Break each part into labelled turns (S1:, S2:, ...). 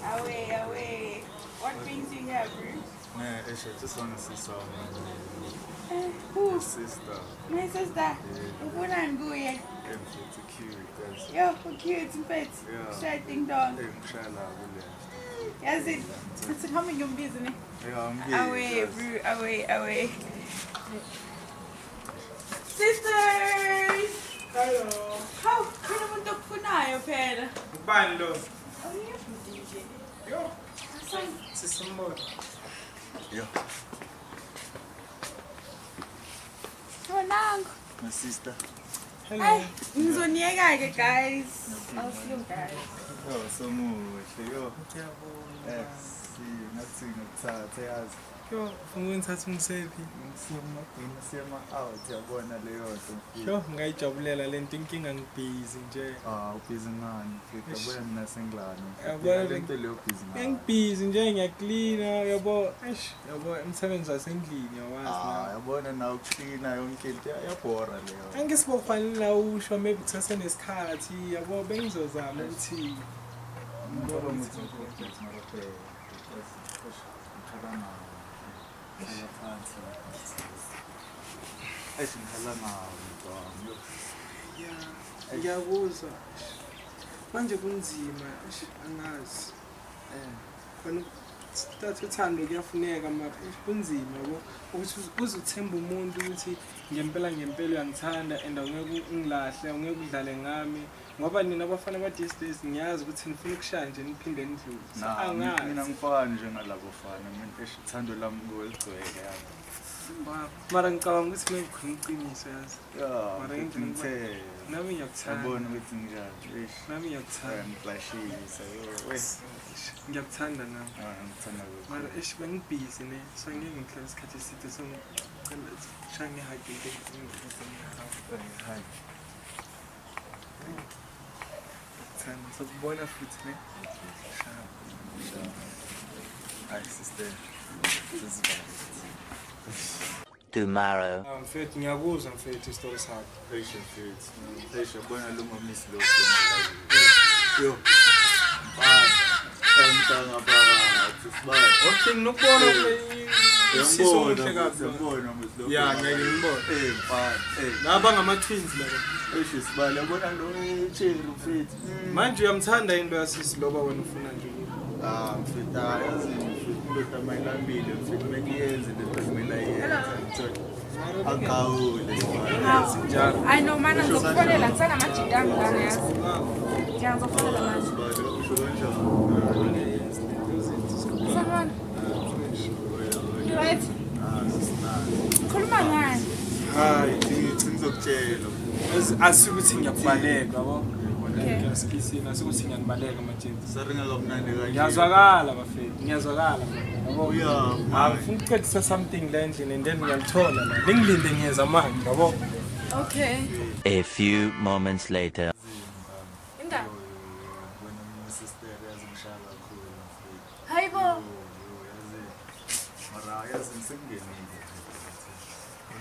S1: Away. What brings you here, bro?
S2: Man, I just want to see someone.
S1: Who?
S2: Sister.
S1: My sister.
S2: Yeah.
S1: Who and go here?
S2: It's cute. That's
S1: Yo, who cute in bed?
S2: yeah.
S1: Shy ding dong.
S2: Inshallah,
S1: Yes, it's coming your business.
S2: yeah, I'm
S1: Away, bro. Away. Sisters!
S3: Hello.
S1: How? Kino mo kunayo phela?
S3: Ubani lo?
S1: Oh, yeah, DJ.
S3: Yo,
S1: Asan?
S3: sisimbona.
S2: Yeah.
S1: Oh, nangu.
S2: My sister.
S3: Hello.
S1: Ay, ngizoniyeka-ke guys. I'll see you guys.
S2: Yo, so much. Yo.
S3: Ngiyabonga.
S2: Nathi ngokuthatha yazi.
S3: Yo, ufuna ungithatha ungisephi?
S2: Siyama-out yabona leyo nto.
S3: Yo, ngayijabulela lento inkinga ngibhizi nje.
S2: Ubhizi ngani? Yabona mina sengilani.
S3: Yabona
S2: Le nto leyo bhizi ngani.
S3: Ngibhizi nje ngiyaklina yabo. Yabo umsebenzi wasendlini yawazi na.
S2: Yabona nawe ukuklina yonke into yabhora leyo.
S3: Angisibokufanele usho maybe kusase nesikhathi yabo bengizozama ukuthi
S2: Ngibona ukuthi ngikho mara ngicabanga ngiyaphansi. Ngihla nawo mntwana.
S3: ngiyakuzwa. Manje kunzima angazi. Khona ukuthatha uthando kuyafuneka mara kunzima yabo ukuthi uzuthemba umuntu ukuthi ngempela uyangithanda and awungeke ungilahle awungeke udlale ngami ngoba nina abafana ba-these days ngiyazi ukuthi nifuna ukushaya nje niphinde nidlule. Angazi.
S2: Mina ngifani njengalabo fana mina uthando lami ligcwele yabo.
S3: Mara ngicabanga ukuthi kukhona iqiniso yazi. Mara
S2: ngithe
S3: nami ngiyakuthanda.
S2: yabona ukuthi njani.
S3: Nami ngiyakuthanda.
S2: Ngihlashisa
S3: Ngiyakuthanda nami.
S2: ngithanda ukuthi
S3: Mara bengibhizi ne so ngeke ngihlale isikhathi eside so ngicela ngihagile
S2: hayi.
S3: thanda sokubona futhi ne.
S2: Hayi sister.
S4: Tomorrow.
S3: Mfethu ngiyakuzwa mfethu isitori sakho.
S2: Patient, bona lo mamisi lo. Yo. Emntanga phakathi sibaya.
S3: Okay nokubona isiso omuhle kabi.
S2: Yabona mfethu.
S3: Ya ngeke ngibone.
S2: Mfana.
S3: Laba ngama-twins laba.
S2: Sibaya yabona lo echeri mfethu.
S3: Manje uyamthanda into yasisi loba wena ufuna nje.
S2: Mfethu yazi mfethu mayilambile mfethu mekuyenze le nto kumele ayenze. Akawule
S3: Sinjalo.
S1: I know, man, ngizokufonela ngisanamajida angana yazi. Ngiyazokufonela manje. Sanibona. Right. Khuluma ngani?
S2: hayi ngizokutshela.
S3: Asikuthi ngiyakubaleka yabo. Ngiyasikisina asikuthi ngiyanibaleka manje.
S2: Saringa lokunande kanje.
S3: Ngiyazwakala bafethu, ngiyazwakala. Yabo.
S2: Yeah.
S3: Ngifuna ukuqedisa something la endlini and then ngiyalithola la. Ningilinde ngiyeza manje yabo.
S1: Okay.
S4: A few moments later.
S1: Indaba.
S2: Wena sister yazi ngishaya kakhulu mfethu.
S1: Hayibo.
S2: Yazi. Mara yazi ngisengenile.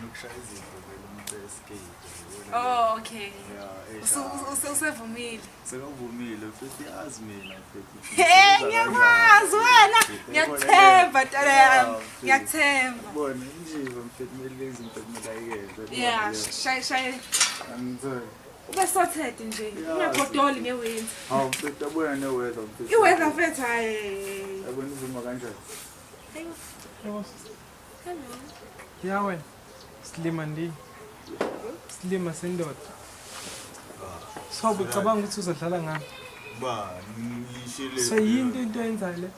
S2: Ukushaya izinto vele umuntu eskate.
S1: Oh, okay.
S2: Yeah,
S1: Usevumile.
S2: sekavumile futhi yazi mina futhi.
S1: Ngiyakwazi wena. Ngiyakuthemba tata yami. Ngiyakuthemba.
S2: Bona injiva mfethu kumele izinto kumele ayikeze.
S1: Yeah, shay.
S2: Angizwe.
S1: Ube sorted nje. Ungagodoli ngewindi.
S2: Hawu mfethu abona neweather mfethu.
S1: Iweather mfethu hayi.
S2: Yabona ivuma kanjani?
S1: Hello.
S3: Ya wena. Silima ndi. Silima sendoda. So ucabanga ukuthi uzodlala ngami.
S2: Ba ngishile.
S3: So yinto into yenzayo le.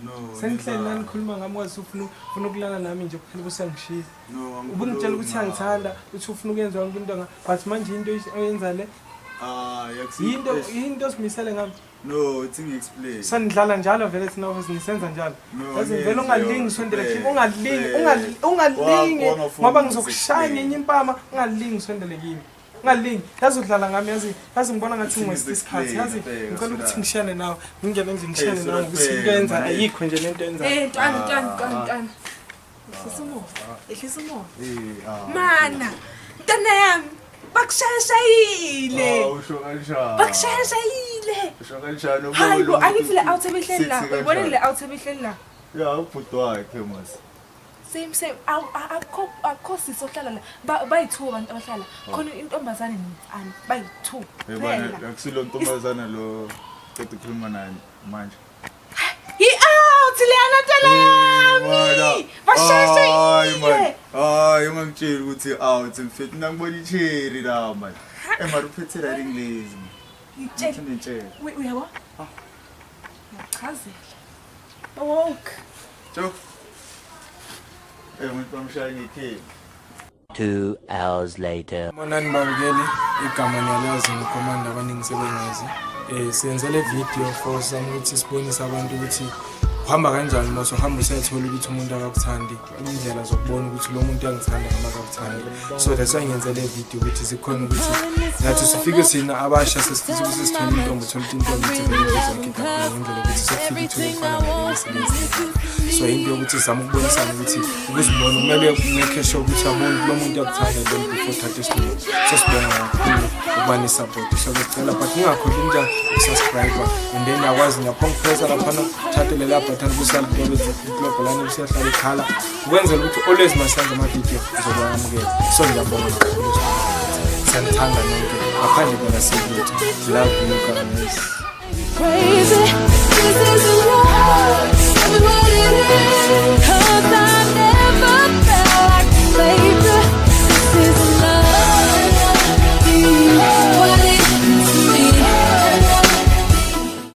S2: No.
S3: Sengihleli nani khuluma ngami kwazi ufuna ukulala nami nje kuphela kusangishiya.
S2: No,
S3: Ubungitshela ukuthi angithanda, uthi ufuna ukwenza yonke into ngami. But manje into oyenza le. Yinto simisele ngami.
S2: No, it's explain.
S3: Sanidlala njalo vele thina office nisenza njalo. Yazi vele ungalingi sondela kimi ungalingi ngoba ngizokushaya ngenye impama ungalingi sondele kimi. Ungalingi yazi udlala ngami yazi ngibona ngathi ngwesita isikhathi yazi ngicela ukuthi ngishane nawe ngingene nje ngishane nawe ukuthi kuyenza ayikho nje lento yenza.
S1: Ntwana. Ehlisa umoya. Mana, ntana yami. Bakushayile.
S2: Usho kanjani?
S1: Bakushayile. le.
S2: Usho kanjani
S1: Hayi bo akithi le out ebehleli la. Uyibone le out ebehleli la.
S2: Ya ubhuti wakhe mase.
S1: Same akho sisohlala la bayi2 abantu abahlala khona intombazane nomfana bayi2
S2: Yebona akusilo ntombazana lo qeda ukukhuluma naye manje.
S1: Out leyana tela yami basheshile
S2: hayi ungangitsheli ukuthi out mfethu ngibona icherry la manje emari uphethe la English ngitshela
S1: uyabo ngachazela woke
S2: jo umuntu bamshaya ngekheli
S4: 2 hours later.
S3: Monani babukeli igama niyalazi ngikhomanda abaningi sebengazi siyenza le video for some ukuthi sibonise abantu ukuthi uhamba kanjani mase uhamba usayithola ukuthi umuntu akakuthandi indlela zokubona ukuthi lo muntu uyangithanda noma akakuthandi so that's why ngiyenza le video ukuthi sikhona ukuthi nathi sifike sina abasha sesifisa ukuthi sithole intombi thola intombi ethebeleza ngikho indlela ukuthi sifike ukufana nalesebenzi so into yokuthi sizama ukubonisana ukuthi ukuzibona kumele make sure ukuthi abantu lo muntu uyakuthanda then before thathe isinqumo so sibonga kakhulu ukubani support so ngicela but ningakhohlwa njani subscribe and then yakwazi ngaphambi press lapha thathe lela button kusalibona ukuthi lana usiyahlala ikhala ukwenzela ukuthi always masenze ama video uzokuyamukela so ngiyabonga kakhulu sanithanda nonke ngaphandle kona sibuthi love you guys
S5: crazy. This is